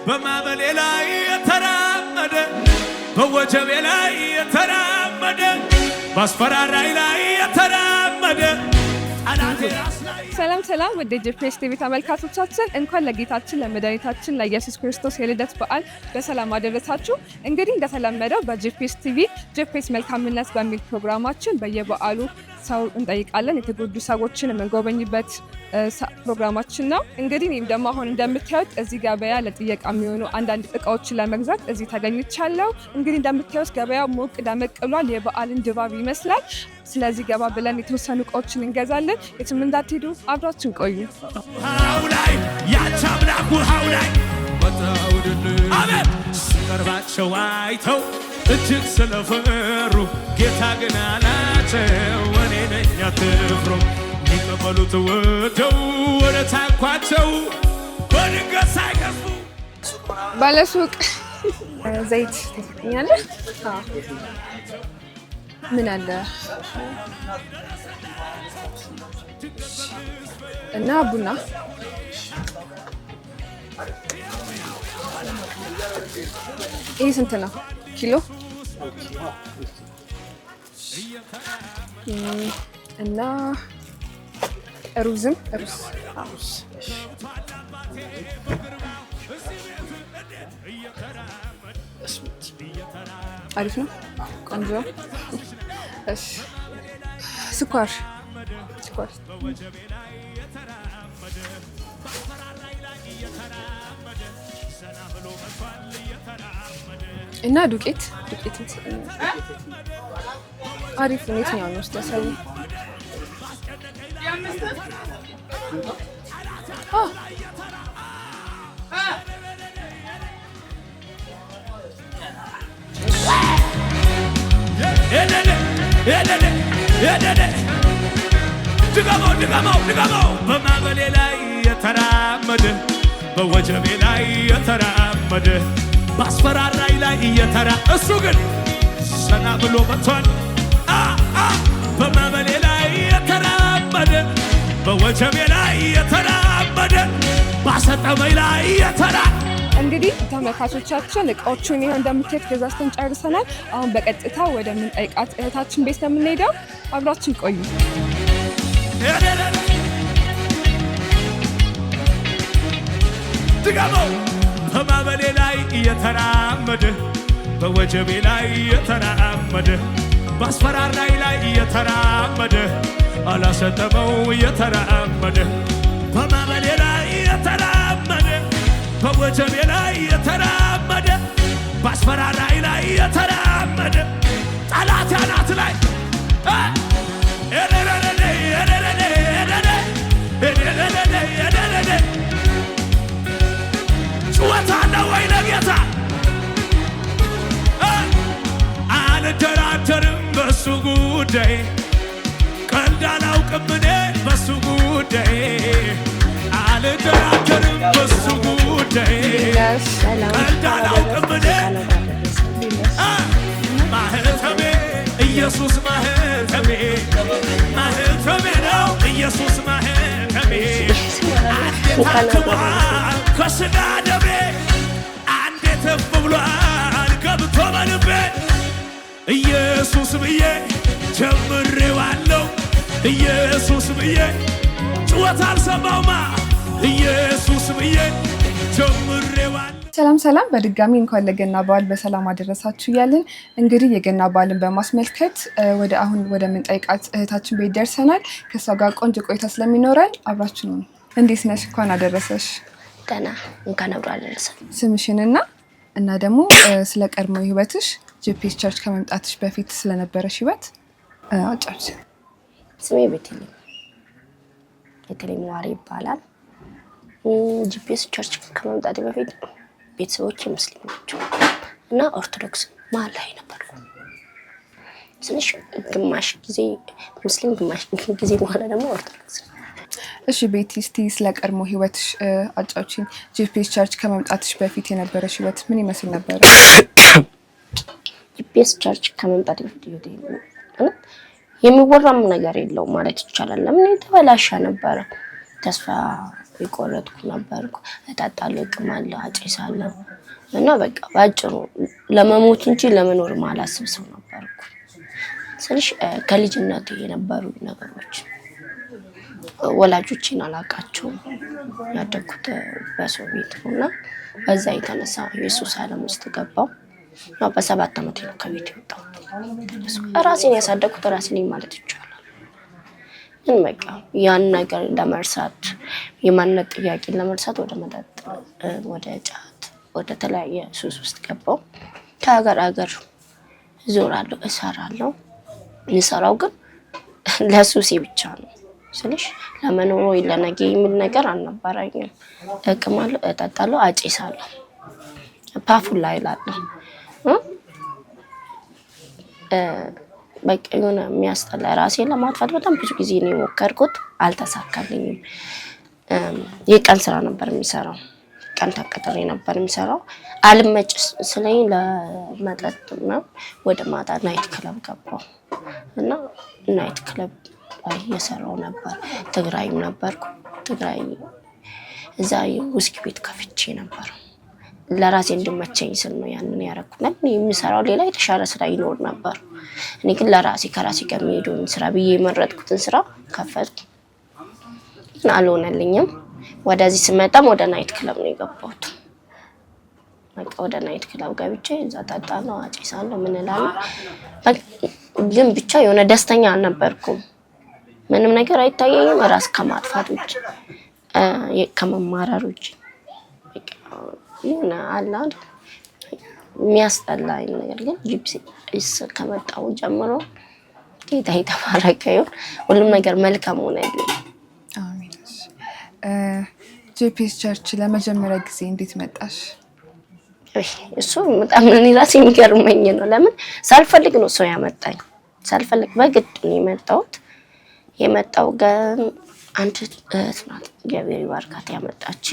በማዕበሌ ላይ የተራመደ በወጀቤ ላይ የተራመደ ባስፈራራይ ላይ የተራመደ ሰላም ሰላም ወደ ጂፒኤስ ቲቪ ተመልካቾቻችን እንኳን ለጌታችን ለመድኃኒታችን ለኢየሱስ ክርስቶስ የልደት በዓል በሰላም አደረሳችሁ። እንግዲህ እንደተለመደው በጂፒኤስ ቲቪ ጂፒኤስ መልካምነት በሚል ፕሮግራማችን በየበዓሉ ሰው እንጠይቃለን፣ የተጎዱ ሰዎችን የምንጎበኝበት ፕሮግራማችን ነው። እንግዲህ እኔም ደግሞ አሁን እንደምታዩት እዚህ ገበያ ለጥየቃ የሚሆኑ አንዳንድ እቃዎችን ለመግዛት እዚህ ተገኝቻለሁ። እንግዲህ እንደምታዩት ገበያው ሞቅ ደመቅ ብሏል፣ የበዓልን ድባብ ይመስላል። ስለዚህ ገባ ብለን የተወሰኑ እቃዎችን እንገዛለን። የትም እንዳትሄዱ አብራችን ቆዩ። ሃውላይ ያቻምላኩ ሃውላይ አሜን ሲቀርባቸው አይተው እጅግ ስለፈሩ ጌታ ግን አላቸው እኔ ነኝ አትፍሩ። ሊቀበሉት ወደው ወደ ታንኳቸው በድንገት ሳይገፉ ባለሱቅ ዘይት ትሰጠኛለህ? ምን አለ እና ቡና ይህ ስንት ነው ኪሎ? እና ሩዝም ሩዝ አሪፍ ነው፣ ቆንጆ። እሺ ስኳር እና ዱቄት አሪፍ ነው። የትኛው ነው ውስጥ ያሳዩ? ድገመው በማዕበሌ ላይ የተራመደ በወጀቤ ላይ የተራመደ ባስፈራራይ ላይ እሱ ግን ሰና ብሎ መጥቷል። በማዕበሌ ላይ የተራመደ በወጀቤ ላይ የተራመደ ባሰጠመኝ ላይ እንግዲህ ተመልካቾቻችን እቃዎቹን ይሄው እንደምታዩት ገዛዝተን ጨርሰናል። አሁን በቀጥታ ወደ ምንጠይቃት እህታችን ቤት ነው የምንሄደው። አብራችን ቆዩ። ድገመው በማዕበሌ ላይ የተራመደ በወጀቤ ላይ የተራመደ ባስፈራራይ ላይ የተራመደ አላሰጠመው የተራመደ በማዕበሌ ላይ የተራመደ በወጀቤ ላይ የተራመደ ባስፈራራይ ላይ የተራመደ ጠላት ያናት ላይ ጩኸት አለ ወይ ለጌታ? አልደራደርም በሱ ጉዳይ፣ ቀልድ አላውቅም እኔ በሱ ጉዳይ። አልደራደርም በሱ ጉዳይ፣ ቀልድ አላውቅም እኔ። ማህተሜ ኢየሱስ ማህተሜ ነው ኢየሱስ ማህተሜ። አንዴ ታክሟል ከስጋ ደሜ፣ አንዴ ተፍ ብሏል ገብቶ በልቤ። ኢየሱስ ብዬ ጀምሬዋለሁ፣ ኢየሱስ ብዬ ጩኸት አልሰማውማ፣ ኢየሱስ ብዬ ጀምሬዋለሁ። ሰላም በድጋሚ እንኳን ለገና በዓል በሰላም አደረሳችሁ እያልን እንግዲህ የገና በዓልን በማስመልከት አሁን ወደ ምንጠይቃት እህታችን ቤት ደርሰናል። ከሷ ጋር ቆንጆ ቆይታ ስለሚኖረን አብራችሁ ነው። እንዴት ነሽ? እንኳን አደረሰሽ። ደህና፣ እንኳን አብሮ አደረሰን። ስምሽንና ደግሞ ስለ ቀድሞ ህይወትሽ ጂፒኤስ ቸርች ከመምጣትሽ በፊት ስለነበረሽ ህይወት አጫውች። ስሜ ቤተልሔም ዋሪ ይባላል። ጂፒኤስ ቸርች ከመምጣቴ በፊት ቤተሰቦቼ ሙስሊም ናቸው እና ኦርቶዶክስ መሀል ላይ ነበርኩ። ትንሽ ግማሽ ጊዜ ሙስሊም ግማሽ ጊዜ በኋላ ደግሞ ኦርቶዶክስ። እሺ ቤቲ፣ እስቲ ስለ ቀድሞ ህይወትሽ አጫውቺኝ። ጂፒኤስ ቸርች ከመምጣትሽ በፊት የነበረሽ ህይወት ምን ይመስል ነበር? ጂፒኤስ ቸርች ከመምጣቴ በፊት የሚወራም ነገር የለውም ማለት ይቻላል። ለምን የተበላሸ ነበረ። ተስፋ ይቆረጥኩ ነበርኩ እጣጣለሁ እቅማለሁ አጨሳለሁ እና በቃ ባጭሩ ለመሞት እንጂ ለመኖር ማላስብ ሰው ነበርኩ ስለሽ ከልጅነቴ የነበሩ ነገሮች ወላጆቼን አላቃቸውም ያደኩት በሰው ቤት ነውና በዛ የተነሳ ኢየሱስ ዓለም ውስጥ ገባው ነው በ7 አመት ነው ከቤት የወጣሁት ራሴን ያሳደኩት ራሴን ማለት ይቻላል ግን በቃ ያን ነገር ለመርሳት የማንነት ጥያቄን ለመርሳት ወደ መጠጥ ወደ ጫት ወደ ተለያየ ሱስ ውስጥ ገባው ከሀገር ሀገር ዞራለሁ እሰራለሁ የሚሰራው ግን ለሱሴ ብቻ ነው ስለሽ ለመኖር ወይ ለነገ የሚል ነገር አልነበረኝም እቅማለሁ እጣጣለሁ አጨሳለሁ ፓፉል ላይ ላለሁ በቃ የሆነ የሚያስጠላ ራሴን ለማጥፋት በጣም ብዙ ጊዜ ነው የሞከርኩት አልተሳካልኝም የቀን ስራ ነበር የሚሰራው ቀን ተቀጥሬ ነበር የሚሰራው አልመጭ ስለኝ ለመጠጥ ነው ወደ ማታ ናይት ክለብ ገባው እና ናይት ክለብ ላይ የሰራው ነበር ትግራይም ነበርኩ ትግራይ እዛ ውስኪ ቤት ከፍቼ ነበር ለራሴ እንድመቸኝ ስል ነው ያንን ያረኩት የሚሰራው ሌላ የተሻለ ስራ ይኖር ነበር እኔ ግን ለራሴ ከራሴ ጋር የሚሄደውን ስራ ብዬ መረጥኩትን ስራ ከፈትኩ አልሆነልኝም ወደዚህ ስመጣም ወደ ናይት ክለብ ነው የገባሁት በቃ ወደ ናይት ክለብ ገብቼ እዛ ጣጣለሁ አጨሳለሁ ምን እላለሁ ግን ብቻ የሆነ ደስተኛ አልነበርኩም ምንም ነገር አይታየኝም ራስ ከማጥፋት ውጭ ከመማረር ውጭ በቃ የሆነ አላድ የሚያስጠላኝ ነገር ግን ጂፒኤስ ከመጣው ጀምሮ ጌታ የተባረከ ይሁን ሁሉም ነገር መልካም ሆነልኝ አሜን ጂፒኤስ ቸርች ለመጀመሪያ ጊዜ እንዴት መጣሽ እሱ በጣም እኔ ራሴ የሚገርመኝ ነው ለምን ሳልፈልግ ነው ሰው ያመጣኝ ሳልፈልግ በግድ ነው የመጣው ግን አንተ እህት ገበሬ ባርካት ያመጣች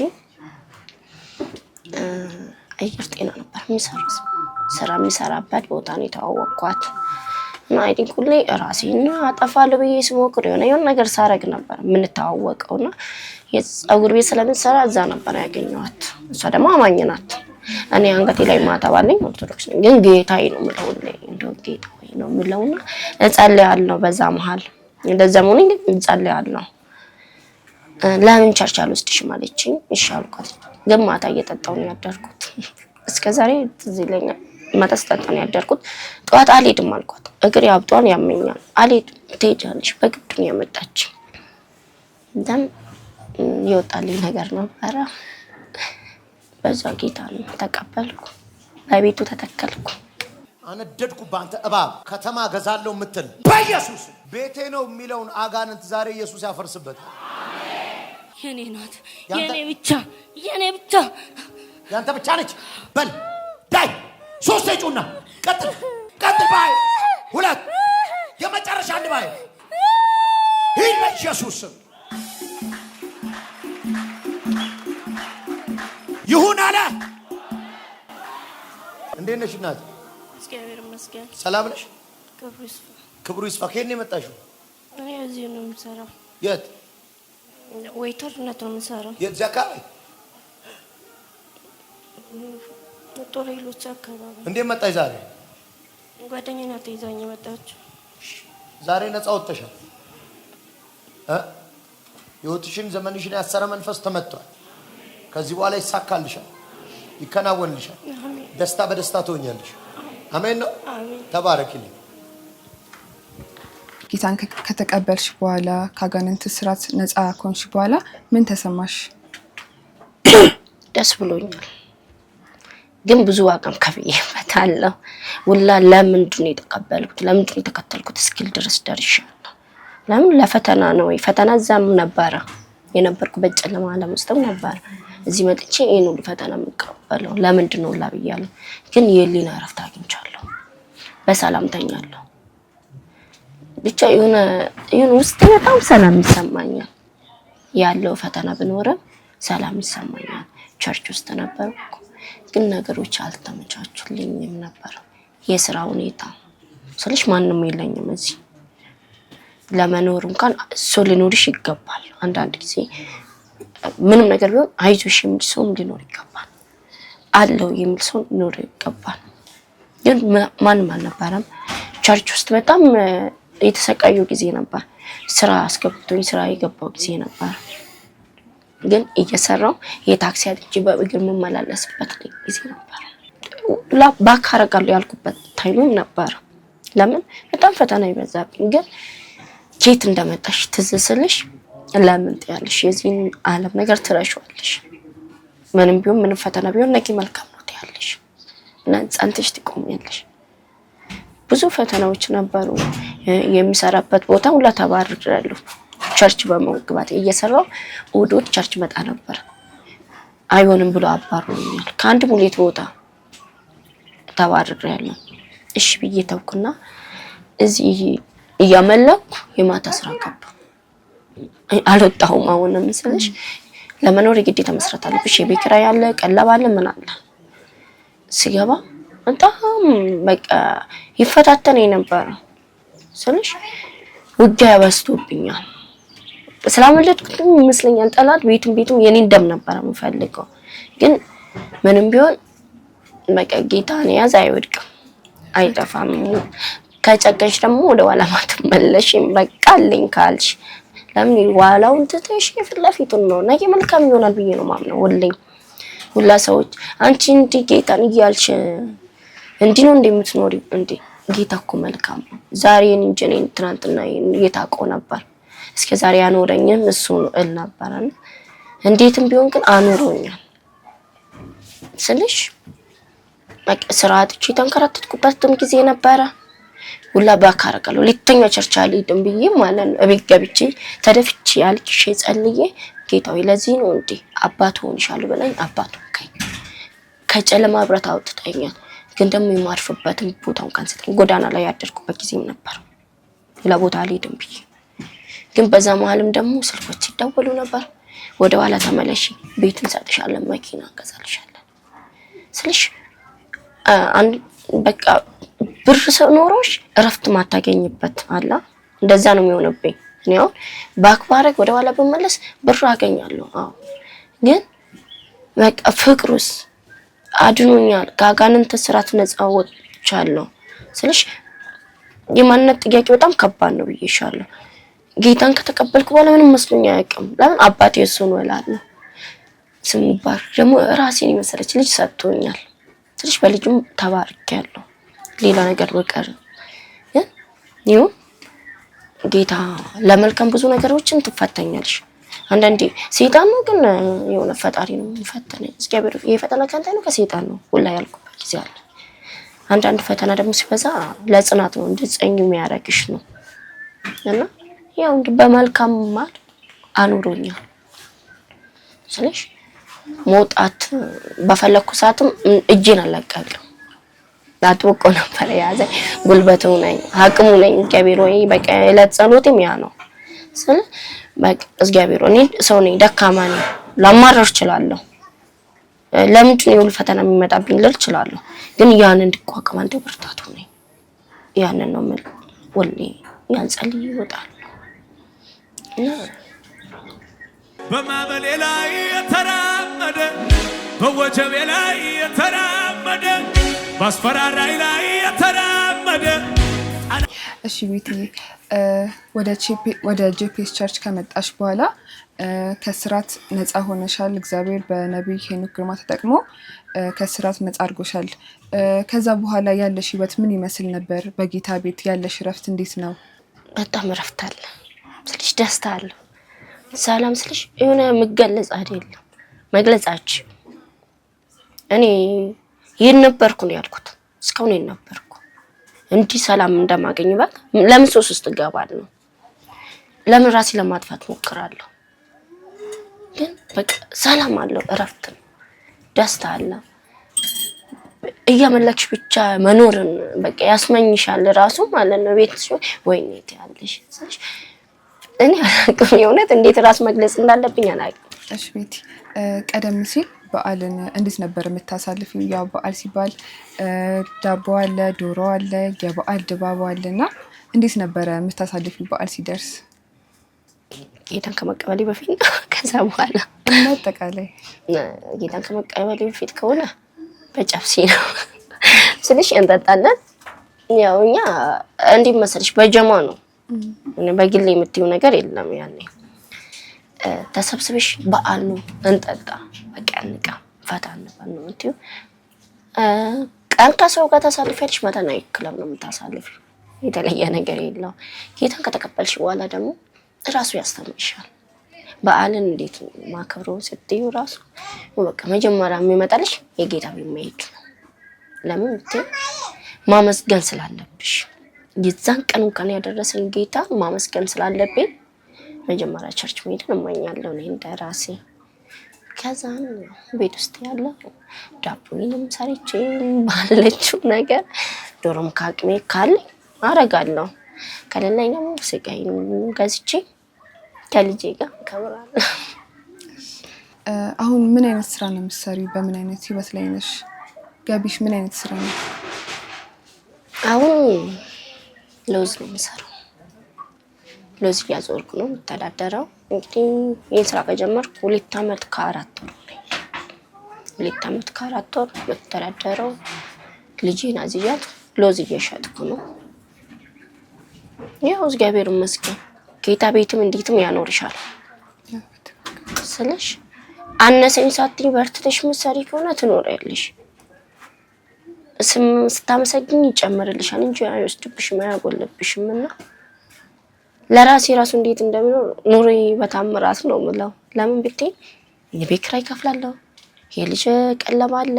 አየር ጤና ነበር የሚሰራበት ቦታ ነው የተዋወቅኳት እና አይዲን ሁሌ ራሴን አጠፋለሁ ብዬ ስሞክር የሆነ ነገር ሳረግ ነበር ምን ተዋወቀውና የፀጉር ቤት ስለምትሰራ እዛ ነበር ያገኘኋት እሷ ደግሞ አማኝ ናት እኔ አንገቴ ላይ ማተባለኝ ኦርቶዶክስ ነኝ ግን ጌታዬ ነው የምለው እንደው ጌታዬ ነው የምለውና እጸልያለሁ በዛ መሃል እንደዛ ሆነኝ እጸልያለሁ ለምን ቸርች አልወስድሽም አለችኝ እሺ አልኳት ግን ማታ እየጠጣሁ ነው ያደርኩት እስከዛሬ ትዝ ይለኛል ማታ ስጠጣ ነው ያደርኩት ጠዋት አልሄድም አልኳት እግሬ አብጧል ያመኛል አልሄድም ትሄጃለሽ በግድ ነው ያመጣችኝ እንደም ይወጣልኝ ነገር ነበረ በዛ ጌታን ተቀበልኩ በቤቱ ተተከልኩ አነደድኩ ባንተ እባብ ከተማ ገዛለው ምትል በኢየሱስ ቤቴ ነው የሚለውን አጋንንት ዛሬ ኢየሱስ ያፈርስበት የኔ ናት የኔ ብቻ ያንተ ብቻ ነች በል ዳይ ሶስት ጩና ቀጥል ባይ ሁለት የመጨረሻ አንድ ባይ ሂድ በኢየሱስ ይሁን አለ እንዴት ነሽ እናት እግዚአብሔር ይመስገን ሰላም ነሽ ክብሩ ይስፋ ከኔ መጣሽው እኔ እዚህ ነው የምሰራው የት ዌይተርነት ነው የምሰራው የት ዘካይ ቶሬሎች አካባቢ እንዴት መጣሽ ዛሬ ጓደኛዬ ናት ይዛኝ መጣች ዛሬ ነፃ ወጥተሻል ህይወትሽን ዘመንሽን ያሰረ መንፈስ ተመቷል ከዚህ በኋላ ይሳካልሻል ይከናወንልሻል ደስታ በደስታ ትሆኛለሽ አሜን ነው ተባረክልኝ ጌታን ከተቀበልሽ በኋላ ካጋንንት ስራት ነፃ ኮንሽ በኋላ ምን ተሰማሽ ደስ ብሎኛል ግን ብዙ ዋጋም ከፍዬበታለሁ ወላ ለምንድን ነው የተቀበልኩት ለምንድን ነው የተከተልኩት እስኪል ድረስ ደርሻለሁ ለምን ለፈተና ነው ፈተና ዛም ነበር የነበርኩ በጨለማ ዓለም ውስጥም ነበር እዚህ መጥቼ ይሄን ሁሉ ፈተና መቀበለው ለምንድን ነው ላብያለሁ ግን የሊና ረፍት አግኝቻለሁ በሰላም ተኛለሁ ብቻ የሆነ ውስጥ በጣም ሰላም ይሰማኛል ያለው ፈተና ብኖርም ሰላም ይሰማኛል ቸርች ውስጥ ነበርኩ ግን ነገሮች አልተመቻቹልኝም ነበር የሥራ ሁኔታ ስለሽ ማንንም የለኝም እዚህ ለመኖር እንኳን ሶሊኖርሽ ይገባል አንዳንድ ጊዜ ምንም ነገር ቢሆን አይዞሽ የሚል ሰው ሊኖር ይገባል። አለው የሚል ሰው ሊኖር ይገባል። ግን ማንም አልነበረም። ቸርች ውስጥ በጣም የተሰቃዩ ጊዜ ነበር። ስራ አስገብቶኝ ስራ የገባው ጊዜ ነበር። ግን እየሰራው የታክሲ አጥቼ በእግር መመላለስበት ጊዜ ነበር። ባክ አደርጋለሁ ያልኩበት ታይምም ነበር። ለምን በጣም ፈተና ይበዛብኝ። ግን ኬት እንደመጣሽ ትዝ ስልሽ ለምን ትያለሽ? የዚህን ዓለም ነገር ትረሺዋለሽ። ምንም ቢሆን ምንም ፈተና ቢሆን ነገ መልካም ነው ትያለሽ እና ጸንተሽ ትቆሚያለሽ። ብዙ ፈተናዎች ነበሩ። የሚሰራበት ቦታ ሁላ ተባርሬያለሁ። ቸርች በመግባት እየሰራው እሑድ ቸርች መጣ ነበር። አይሆንም ብሎ አባሩኛል። ከአንድ ሙሌት ቦታ ተባርሬያለሁ። እሺ ብዬ ተውኩና እዚህ እያመለኩ የማታ ስራ ገባ። አልወጣሁም። አሁንም ስለሽ ለመኖር የግዴታ መስራት አለብሽ። የቤት ኪራይ አለ፣ ቀለብ አለ፣ ምን አለ። ሲገባ በጣም በቃ ይፈታተነኝ ነበር ስለሽ ውጊያ በዝቶብኛል። ስላመለጥኩት ይመስለኛል ጠላት ቤቱም የኔን ደም ነበር የምፈልገው። ግን ምንም ቢሆን በቃ ጌታን ያዝ አይወድቅም፣ አይጠፋም። ከጨቀሽ ደግሞ ወደ ኋላ ማትመለሽም። በቃ አለኝ ካልሽ ለምን ዋላውን ትተሽ የፊት ለፊቱን ነው ነገ መልካም ይሆናል ብዬ ነው ማምነው። ሁላ ሰዎች አንቺ እንዲ ጌታን እያልሽ እንዲህ ነው እንደምትኖሪ እንዴ? ጌታ እኮ መልካም ነው። ዛሬን እንጂ እኔን ትናንትና የታውቀው ነበር። እስከ ዛሬ ያኖረኝም እሱ ነው እል ነበርና እንዴትም ቢሆን ግን አኖሮኛል ስልሽ በቃ ስራአትቺ ተንከራተትኩበትም ጊዜ ነበረ። ሁላ ባካረቀለው ለተኛ ቸርች አልሄድም ብዬ ማለት ነው። እቤት ገብቼ ተደፍቼ አልቅሼ ጸልዬ ጌታዬ ለዚህ ነው እንዴ አባት ሆንሻለሁ ብለኝ አባት ሆንከኝ። ከጨለማ ብረት አውጥተኛል። ግን ደግሞ የማርፍበትን ቦታውን ካንሰጠኝ ጎዳና ላይ ያደርኩበት ጊዜም ነበር። ሌላ ቦታ አልሄድም ብዬ ግን በዛ መሀልም ደግሞ ስልኮች ይደወሉ ነበር። ወደ ኋላ ተመለሺ፣ ቤት እንሰጥሻለን፣ መኪና እንገዛልሻለን ስልሽ በቃ ብር ኖሮሽ እረፍት ማታገኝበት አላ እንደዛ ነው የሚሆነብኝ። እኔ አሁን ባክባረክ ወደ ኋላ በመለስ ብር አገኛለሁ። አዎ ግን በቃ ፍቅሩስ አድኖኛል። ከአጋንንት ስራት ነፃ ወጥቻለሁ ስልሽ የማንነት ጥያቄ በጣም ከባድ ነው ብዬሻለሁ። ጌታን ከተቀበልኩ በኋላ ምንም መስሎኝ አያውቅም። ለምን አባቴ እሱ ነው እላለሁ። ስምባር ደግሞ ራሴን የመሰለች ልጅ ሰጥቶኛል ስልሽ በልጅም ተባርኬያለሁ። ሌላ ነገር በቀር ግን ጌታ ለመልካም ብዙ ነገሮችን ትፈተኛለሽ። አንዳንዴ ሰይጣን ነው ግን የሆነ ፈጣሪ ነው የሚፈተነኝ። እግዚአብሔር የፈተና ካንተ ነው ከሰይጣን ነው ሁላ ያልኩበት ጊዜ አለ። አንዳንድ ፈተና ደግሞ ሲበዛ ለጽናት ነው እንድትጸኝ የሚያረግሽ ነው እና ያው እንደ በመልካም ማድ አኑሮኛል ስለሽ መውጣት በፈለኩ ሰዓትም እጄን አላቀቅም። አጥብቆ ነበር ያዘኝ። ጉልበቱ ነኝ፣ አቅሙ ነኝ። እግዚአብሔር ወይ በቃ ለጸሎትም ያ ነው ስለ በቃ እግዚአብሔር እኔ ሰው ነኝ፣ ደካማ ነኝ፣ ላማረር እችላለሁ። ለምንድን ነው ፈተና የሚመጣብኝ ልል እችላለሁ። ግን ያን እንድቋቋም አንተ ብርታቱ ነኝ። ያንን ነው ምን ወልኔ ያን ጸልይ ይወጣል። በማዕበሌ ላይ የተራመደ በወጀቤ ላይ የተራመደ ባስፈራራይ ላይ የተራመደ። እሺ ቤትዬ ወደ ጄፒኤስ ቸርች ከመጣሽ በኋላ ከስራት ነፃ ሆነሻል። እግዚአብሔር በነቢይ ሄኖክ ግርማ ተጠቅሞ ከስራት ነፃ አድርጎሻል። ከዛ በኋላ ያለሽ ህይወት ምን ይመስል ነበር? በጌታ ቤት ያለሽ እረፍት እንዴት ነው? በጣም እረፍት አለ ስልሽ ደስታ አለ። ሰላም ስልሽ የሆነ መገለጽ አይደለም መግለጻችሁ። እኔ ይሄን ነበርኩ ነው ያልኩት። እስካሁን ይሄን ነበርኩ እንዲህ ሰላም እንደማገኝ በቃ ለምን ሶስ ውስጥ እገባለሁ? ለምን ራሴ ለማጥፋት ሞክራለሁ? ግን በቃ ሰላም አለው፣ እረፍት ነው፣ ደስታ አለ። እያመለክሽ ብቻ መኖርን በቃ ያስመኝሻል ራሱ ማለት ነው። ቤት ሲሆን ወይኔ ትያለሽ ስለሽ እኔ አላውቅም የእውነት እንዴት ራስ መግለጽ እንዳለብኝ አላውቅም። እሺ ቤቲ ቀደም ሲል በዓልን እንዴት ነበር የምታሳልፊው? ያው በዓል ሲባል ዳቦ አለ፣ ዶሮ አለ፣ የበዓል ድባብ አለና እንዴት ነበር የምታሳልፊው በዓል ሲደርስ? ጌታን ከመቀበሌ በፊት ከዛ በኋላ አጠቃላይ ጌታን ከመቀበሌ በፊት ከሆነ በጨብሲ ነው ስለሽ እንጠጣለን። ያው እኛ እንዲህ መሰለሽ በጀማ ነው በግል የምትይው ነገር የለም። ያኔ ተሰብስበሽ በዓል ነው እንጠጣ በቃ እንቃ ፈታ እንበል ነው የምትይው። ቀን ከሰው ጋር ታሳልፊያለሽ፣ ማታ ናይት ክለብ ነው የምታሳልፊው። የተለየ ነገር የለው። ጌታን ከተቀበልሽ በኋላ ደግሞ ራሱ ያስተምርሻል። በዓልን እንዴት ማከብረው ስትዩ ራሱ በቃ መጀመሪያ የሚመጣልሽ የጌታ ቤት መሄድ ነው። ለምን ማመስገን ስላለብሽ የዛን ቀን እንኳን ያደረሰኝ ጌታ ማመስገን ስላለብኝ መጀመሪያ ቸርች መሄድን እመኛለሁ እኔ እንደራሴ። ከዛ ቤት ውስጥ ያለ ዳቦንም ሰርቼ ባለችው ነገር ዶሮም ካቅሜ ካለ አረጋለሁ። ከሌለኝ ደግሞ ስጋዬን ገዝቼ ከልጄ ጋር ከብራለሁ። አሁን ምን አይነት ስራ ነው የምትሰሪው? በምን አይነት ህይወት ላይ ነሽ? ገቢሽ ምን አይነት ስራ ነው? አሁን ለውዝ ነው የምሰራው። ለውዝ እያዞርኩ ነው የምተዳደረው። እንግዲህ ይህን ስራ ከጀመርኩ 2 ዓመት ከ4 ወር ነው። 2 ዓመት ከ4 ወር የምተዳደረው። ልጄን አዝያት ለውዝ እየሸጥኩ ነው። ያው እግዚአብሔር ይመስገን ጌታ ቤትም እንዴትም ያኖርሻል ስለሽ አነሰኝ ሳትይ በርትተሽ ምሳሌ ከሆነ ትኖሪያለሽ። ስታመሰግኝ ይጨምርልሻል እንጂ አይወስድብሽም አያጎልብሽም። እና ለራሴ ራሱ እንዴት እንደምኖር ኑሬ በታምራት ነው የምለው። ለምን ብትይ የቤት ኪራይ ከፍላለሁ፣ የልጅ ቀለብ አለ፣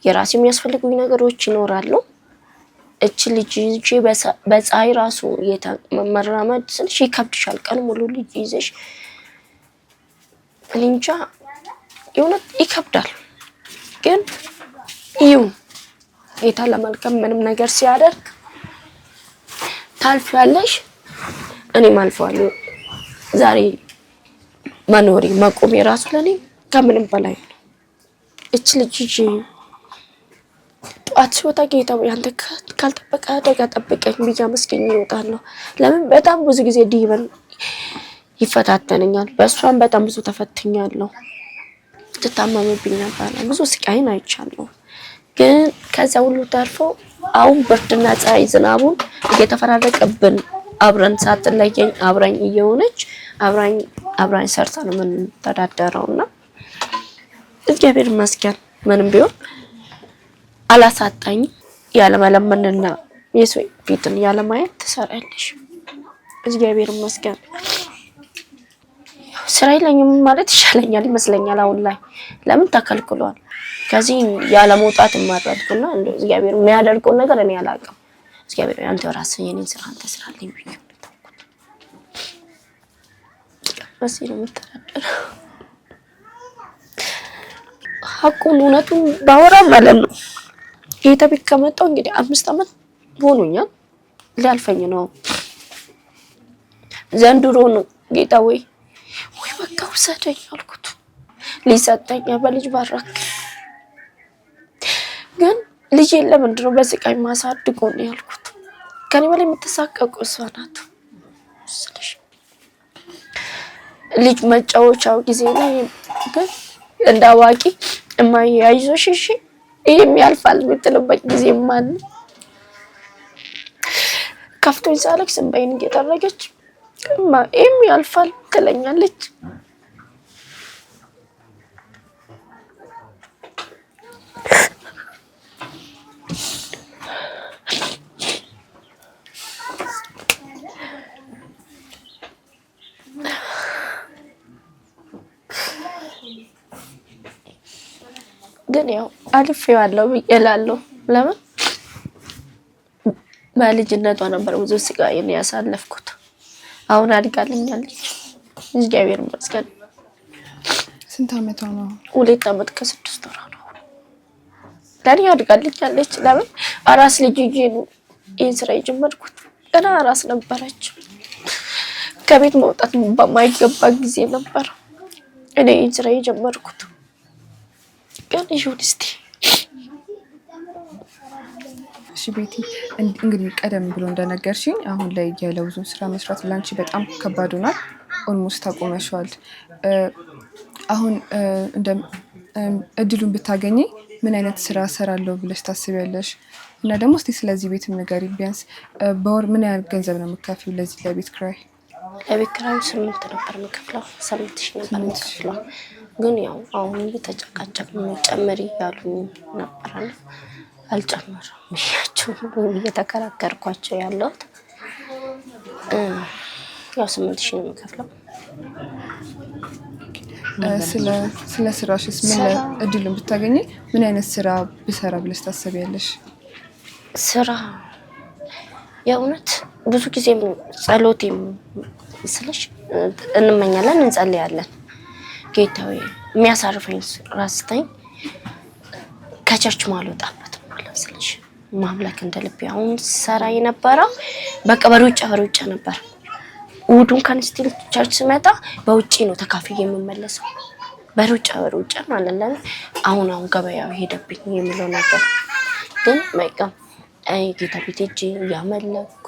የራሴ የሚያስፈልጉኝ ነገሮች ይኖራሉ። እቺ ልጅ ይዤ በፀሐይ ራሱ መራመድ ስልሽ ይከብድሻል። ቀን ሙሉ ልጅ ይዘሽ እንጃ የእውነት ይከብዳል። ግን ይው ጌታ ለመልካም ምንም ነገር ሲያደርግ ታልፊያለሽ። እኔም አልፈዋለሁ። ዛሬ መኖሬ መቆሜ ራሱ ለኔ ከምንም በላይ ነው። እቺ ልጅ ይዤ ጠዋት ሲወጣ ጌታ ያንተ ካልጠበቀ አደጋ ጠብቀኝ ብዬ አመስገኝ እወጣለሁ። ለምን በጣም ብዙ ጊዜ ዲበን ይፈታተነኛል። በእሷም በጣም ብዙ ተፈትኛለሁ። ትታመምብኝ ነበር። ብዙ ስቃይን አይቻለሁ። ግን ከዛ ሁሉ ተርፎ አሁን ብርድና ፀሐይ ዝናቡን እየተፈራረቀብን አብረን ሳትለየኝ አብራኝ እየሆነች አብራኝ ሰርታ ነው የምንተዳደረውና እግዚአብሔር ይመስገን ምንም ቢሆን አላሳጣኝ። ያለመለመንና የሰው ፊትን ያለማየት ትሰራለሽ። እግዚአብሔር ይመስገን ስራ የለኝም ማለት ይሻለኛል ይመስለኛል አሁን ላይ። ለምን ተከልክሏል። ከዚህ ያለ መውጣት ማድረግና እንደ እግዚአብሔር የሚያደርገው ነገር እኔ አላውቅም። እግዚአብሔር አንተ ራስህ የኔን ስራ አንተ ስራልኝ ብዬ ተውኩት። በዚህ ነው የምተዳደረው። ሀቁን እውነቱን ባወራ ማለት ነው ጌታ ቤት ከመጣሁ እንግዲህ 5 ዓመት ሆኖኛል። ሊያልፈኝ ነው ዘንድሮ ነው። ጌታ ወይ በቃ ውሰደኝ አልኩት። ሊሰጠኝ በልጅ ባረክ። ግን ልጅ ለምንድን ነው በስቃይ ማሳድገው ነው ያልኩት። ከኔ በላይ የምትሳቀቀው እሷ ናት ስለሽ ልጅ መጫወቻው ጊዜ ላይ ግን እንዳዋቂ እማዬ አይዞሽ እሺ ይሄም ያልፋል የምትልበት ጊዜም አለ። ከፍቶኝ ሳለቅስ እንባዬን እየጠረገች ይሄም ያልፋል ትለኛለች። ግን ያው አልፌዋለሁ እላለሁ። ለምን በልጅነቷ ነበር ብዙ ስቃይን ያሳለፍኩት። አሁን አድጋልኛለች እግዚአብሔር ይመስገን። ስንት ዓመቷ ነው? 2 ዓመት ከ6 ወር ነው። ለኔ አድጋልኛለች። ለምን አራስ ልጅ ይዤ ነው ይሄን ስራ የጀመርኩት። ገና አራስ ነበረች። ከቤት መውጣት በማይገባ ጊዜ ነበር እኔ ይሄን ስራ የጀመርኩት። ግን ይሁን እስቲ እሺ ቤቲ እንግዲህ ቀደም ብሎ እንደነገርሽኝ አሁን ላይ የለውዙን ስራ መስራት ላንቺ በጣም ከባድ ሆኗል። ኦልሞስት ታቆመሻል። አሁን እንደ እድሉን ብታገኚ ምን አይነት ስራ ሰራለሁ ብለሽ ታስቢያለሽ? እና ደግሞ እስቲ ስለዚህ ቤት ንገሪኝ። ቢያንስ በወር ምን ያህል ገንዘብ ነው የምትከፍይው ለዚህ ለቤት ኪራይ? ለቤት ኪራይ 8 ነበር የምከፍለው፣ 8,000 ነበር የምከፍለው። ግን ያው አሁን እየተጨቃጨቅን ነው ጨምሪ ያሉኝ ነበርና አልጨመረም ብያቸው እየተከራከርኳቸው ያለሁት። ያው 8,000 ነው የምከፍለው። ስለ ስራሽስ ምን እድሉን ብታገኚ ምን አይነት ስራ ብሰራ ብለሽ ታስቢያለሽ? ስራ የእውነት ብዙ ጊዜም ጸሎቴም ስለሽ እንመኛለን እንጸልያለን። ጌታዬ የሚያሳርፈኝ ስራ ስጠኝ፣ ከቸርች ማልወጣበት ማለት ስለሽ ማምለክ እንደልቤ። አሁን ሰራ የነበረው በቃ በሩጫ ነበር። እሑዱን ከንስቲል ቸርች ስመጣ በውጪ ነው ተካፍዬ የምመለሰው፣ በሩጫ ማለት ነው። አሁን ገበያው ሄደብኝ የሚለው ነገር ግን በቃ ጌታ ቤት ሄጄ እያመለኩ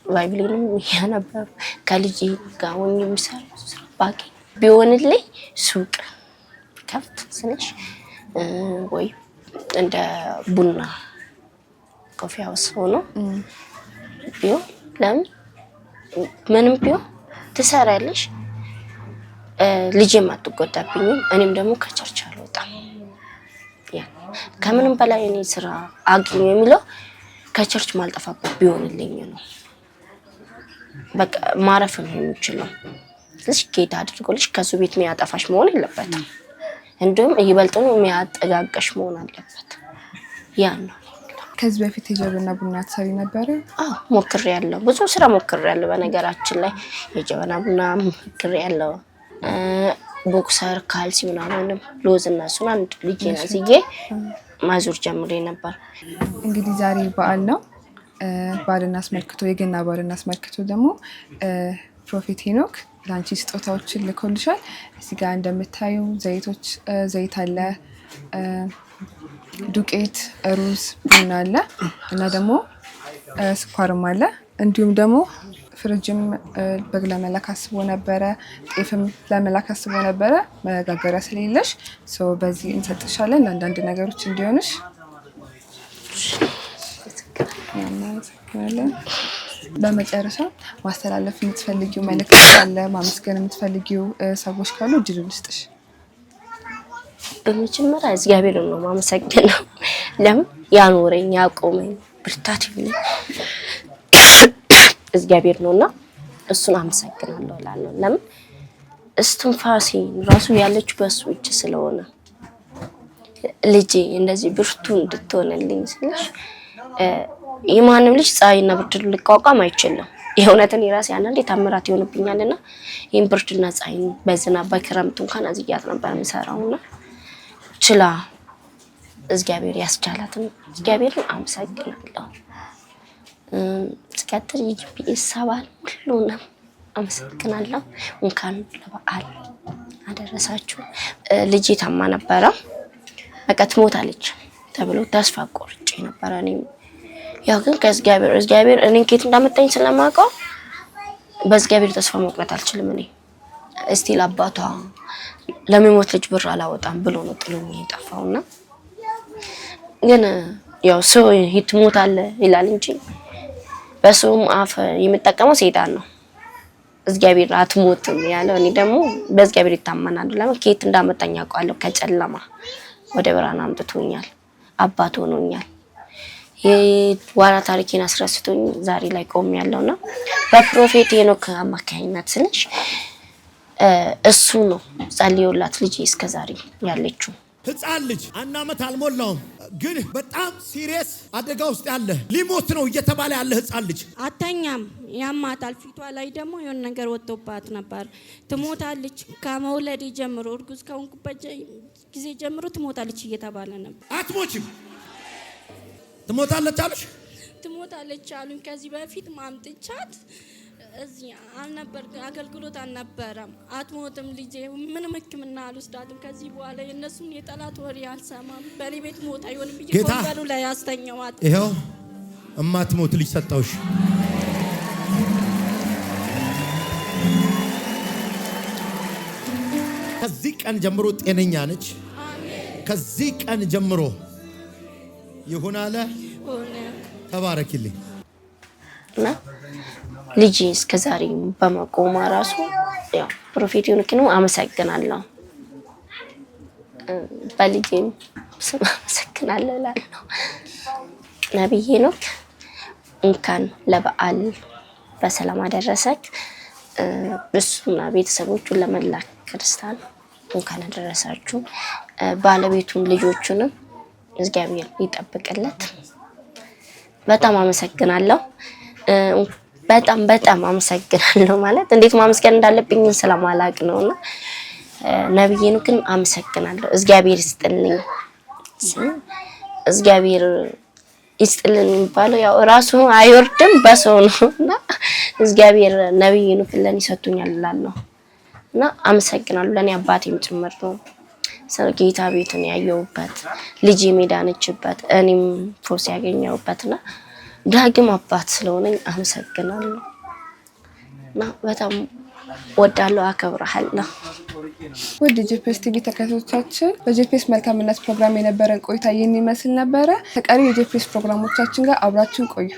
ባይብሌንም እያነበብኩ ከልጄ ጋር ሆኜ የምሰራው ስራ ባቂ ቢሆንልኝ ሱቅ ከፍት ስለሽ ወይ እንደ ቡና ኮፊ ሃውስ ሆኖ ቢሆን ለምን ምንም ቢሆን ትሰራለሽ፣ ልጄም አትጎዳብኝም፣ እኔም ደግሞ ከቸርች አልወጣም። ያ ከምንም በላይ እኔ ስራ አግኝ የሚለው ከቸርች ማልጠፋበት ቢሆንልኝ ነው። በቃ ማረፍ ነው የሚችለው። ስለዚህ ጌታ አድርጎልሽ ከሱ ቤት የሚያጠፋሽ መሆን የለበትም። እንዲሁም ይበልጡን የሚያጠጋጋሽ መሆን አለበት። ያ ነው። ከዚህ በፊት የጀበና ቡና ትሰሪ ነበር? አዎ ሞክሬያለሁ። ብዙ ስራ ሞክሬያለሁ። በነገራችን ላይ የጀበና ቡና ሞክሬያለሁ። ቦክሰር፣ ካልሲ ምናምንም ሎዝ እና እሱን አንድ ልጅ ነዝዬ ማዞር ጀምሬ ነበር። እንግዲህ ዛሬ በዓል ነው። በዓልን አስመልክቶ የገና በዓልን አስመልክቶ ደግሞ ፕሮፌት ሄኖክ ላንቺ ስጦታዎችን ልኮልሻል። እዚህ ጋር እንደምታዩ ዘይት አለ፣ ዱቄት፣ ሩዝ፣ ቡና አለ እና ደግሞ ስኳርም አለ። እንዲሁም ደግሞ ፍሪጅም በግ ለመላክ አስቦ ነበረ፣ ጤፍም ለመላክ አስቦ ነበረ። መጋገሪያ ስለሌለሽ በዚህ እንሰጥሻለን ለአንዳንድ ነገሮች እንዲሆንሽ። በመጨረሻ ማስተላለፍ የምትፈልጊው መልእክት ካለ፣ ማመስገን የምትፈልጊው ሰዎች ካሉ እድል ልስጥሽ። በመጀመሪያ እግዚአብሔርን ነው ማመሰግነው። ለምን ያኖረኝ ያቆመኝ ብርታት ይሁን እግዚአብሔር ነውና እሱን አመሰግናለሁ እላለሁ። ለምን እስትንፋሴ ራሱ ያለች በሱ እጅ ስለሆነ ልጄ እንደዚህ ብርቱ እንድትሆንልኝ ስለሽ የማንም ልጅ ፀሐይና ብርድ ሊቋቋም አይችልም። የእውነትን የራሴ አንዴ ታምራት ይሆንብኛልና ይሄን ብርድና ፀሐይን በዝናብ በክረምቱ እንኳን አዝያት ነበር የምሰራውና ችላ እግዚአብሔር ያስቻላትን እግዚአብሔርን አመሰግናለሁ። ስቀጥል የጂፒኤስ አባል ሁሉንም አመሰግናለሁ። እንኳን ለበዓል አደረሳችሁ። ልጄ ታማ ነበረ፣ በቃ ትሞታለች ተብሎ ተስፋ ቆርጬ ነበረ። እኔም ያው ግን እግዚአብሔር እኔን ከየት እንዳመጣኝ ስለማውቀው በእግዚአብሔር ተስፋ መቁረጥ አልችልም። እኔ እስቲል አባቷ ለሚሞት ልጅ ብር አላወጣም ብሎ ነው ጥሎኝ የጠፋውና ግን ያው ሰው ይትሞታል ይላል እንጂ በሰውም አፍ የሚጠቀመው ሰይጣን ነው። እግዚአብሔር አትሞትም ያለው እኔ ደግሞ በእግዚአብሔር ይታመናለሁ። ለምን ከየት እንዳመጣኝ አውቃለሁ። ከጨለማ ወደ ብርሃን አምጥቶኛል፣ አባት ሆኖኛል። የዋና ታሪኬን አስረስቶኝ ዛሬ ላይ ቆሜያለሁና በፕሮፌት ሄኖክ አማካኝነት ስለሽ እሱ ነው ጸልዮላት ልጄ እስከዛሬ ያለችው። ህፃን ልጅ 1 ዓመት አልሞላውም፣ ግን በጣም ሲሪየስ አደጋ ውስጥ ያለ ሊሞት ነው እየተባለ ያለ ህፃን ልጅ አተኛም ያማታል። ፊቷ ላይ ደግሞ የሆነ ነገር ወጥቶባት ነበር። ትሞታለች። ከመውለድ ጀምሮ እርጉዝ ከሆንኩበት ጊዜ ጀምሮ ትሞታለች እየተባለ ነበር። አትሞችም፣ ትሞታለች አሉሽ? ትሞታለች አሉኝ። ከዚህ በፊት ማምጥቻት እዚህ አልነበር አገልግሎት አልነበረም። አትሞትም ልጄ፣ ምንም ሕክምና አልወስዳትም። ከዚህ በኋላ የእነሱን የጠላት ወሬ አልሰማም። በእኔ ቤት ሞት አይሆንም ብዬ ወንበሩ ላይ አስተኛዋት። ይኸው እማትሞት ልጅ ሰጠውሽ። ከዚህ ቀን ጀምሮ ጤነኛ ነች። ከዚህ ቀን ጀምሮ ይሁን አለ። ተባረክልኝ። እና ልጅ እስከዛሬ በመቆማ ራሱ ያው ፕሮፌት ሄኖክን አመሰግናለሁ። በልጄም ስም አመሰግናለሁ እላለሁ። ነብይ ሄኖክ እንኳን ለበዓል በሰላም አደረሰክ። እሱና ቤተሰቦቹን ለመላክ ክርስቲያን እንኳን አደረሳችሁ። ባለቤቱን ልጆቹንም እግዚአብሔር ይጠብቅለት። በጣም አመሰግናለሁ። በጣም አመሰግናለሁ። ማለት እንዴት ማመስገን እንዳለብኝ ስለማላቅ ነውና ነብይ ሄኖክን አመሰግናለሁ። እግዚአብሔር ይስጥልኝ። እግዚአብሔር ይስጥልን የሚባለው ያው ራሱ አይወርድም በሰው ነውና እግዚአብሔር ነብይ ሄኖክን ለኔ ሰጥቶኛል እላለሁ እና አመሰግናለሁ። ለኔ አባቴም ጭምር ነው። ጌታ ቤትን ያየሁበት ልጅ ሜዳነችበት እኔም ፎስ ያገኘሁበትና ዳግም አባት ስለሆነኝ አመሰግናለሁ እና በጣም ወዳለው አከብራለሁ። ውድ ጂፒኤስ ቲቪ ተከታታዮቻችን በጂፒኤስ መልካምነት ፕሮግራም የነበረን ቆይታ ይህን ይመስል ነበረ። ተቀሪ የጂፒኤስ ፕሮግራሞቻችን ጋር አብራችሁን ቆዩ።